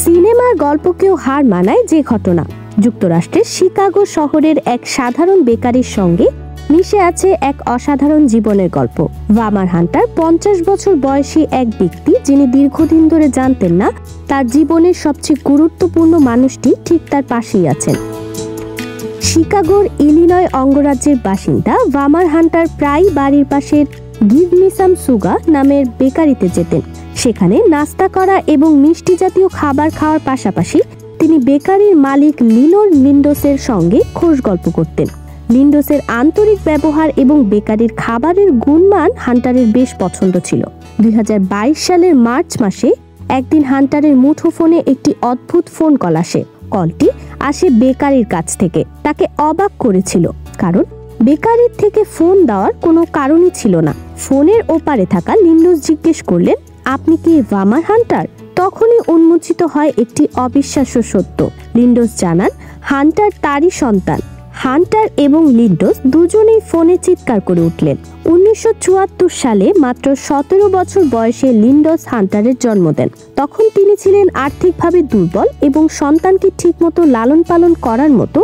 সিনেমার গল্পকেও হার মানায় যে ঘটনা। যুক্তরাষ্ট্রের শিকাগো শহরের এক সাধারণ বেকারির সঙ্গে মিশে আছে এক অসাধারণ জীবনের গল্প। ভামার হান্টার 50 বছর বয়সী এক ব্যক্তি, যিনি দীর্ঘদিন ধরে জানতেন না তার জীবনের সবচেয়ে গুরুত্বপূর্ণ মানুষটি ঠিক তার পাশেই আছেন। শিকাগোর ইলিনয় অঙ্গরাজ্যের বাসিন্দা ভামার হান্টার প্রায় বাড়ির পাশের গিভ মি সাম সুগার নামের বেকারিতে যেতেন। সেখানে নাস্তা করা এবং মিষ্টি জাতীয় খাবার খাওয়ার পাশাপাশি তিনি বেকারির মালিক লিনোর লিন্ডোসের সঙ্গে খোশ গল্প করতেন। লিন্ডোসের আন্তরিক ব্যবহার এবং বেকারির খাবারের গুণমান হান্টারের বেশ পছন্দ ছিল। 2022 সালের মার্চ মাসে একদিন হান্টারের মুঠোফোনে একটি অদ্ভুত ফোন কল আসে। কলটি আসে বেকারির কাছ থেকে। তাকে অবাক করেছিল, কারণ বেকারির থেকে ফোন দেওয়ার কোনো কারণই ছিল না। ফোনের ওপারে থাকা লিন্ডোস জিজ্ঞেস করলেন, আপনি কি ভামার হান্টার? তখনই উন্মোচিত হয় একটি অবিশ্বাস্য সত্য। লিন্ডোস জানান হান্টার তারই সন্তান। হান্টার এবং লিন্ডোস দুজনেই ফোনে চিৎকার করে উঠলেন। 1974 সালে মাত্র 17 বছর বয়সে লিন্ডোস হান্টারের জন্ম দেন। তখন তিনি ছিলেন আর্থিকভাবে দুর্বল এবং সন্তানকে ঠিকমতো লালন পালন করার মতো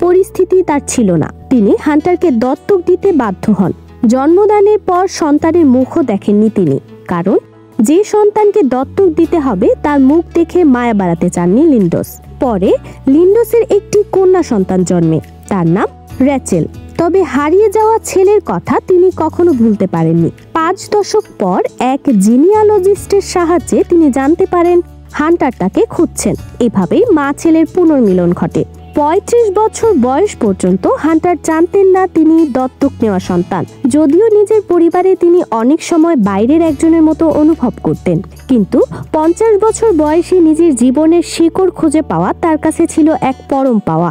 পরিস্থিতি তার ছিল না। তিনি হান্টারকে দত্তক দিতে বাধ্য হন। জন্মদানের পর সন্তানের মুখও দেখেননি তিনি, কারণ যে সন্তানকে দত্তক দিতে হবে তার মুখ দেখে মায়া বাড়াতে চাননি লিন্ডোস। পরে লিন্ডোসের একটি কন্যা সন্তান জন্মে, তার নাম রেচেল। তবে হারিয়ে যাওয়া ছেলের কথা তিনি কখনো ভুলতে পারেননি। 5 দশক পর এক জিনিয়ালজিস্টের সাহায্যে তিনি জানতে পারেন হান্টার তাকে খুঁজছেন। এভাবেই মা ছেলের পুনর্মিলন ঘটে। 35 বছর বয়স পর্যন্ত হান্টার জানতেন না তিনি দত্তক নেওয়া সন্তান। যদিও নিজের পরিবারে তিনি অনেক সময় বাইরের একজনের মতো অনুভব করতেন, কিন্তু 50 বছর বয়সে নিজের জীবনের শিকড় খুঁজে পাওয়া তার কাছে ছিল এক পরম পাওয়া।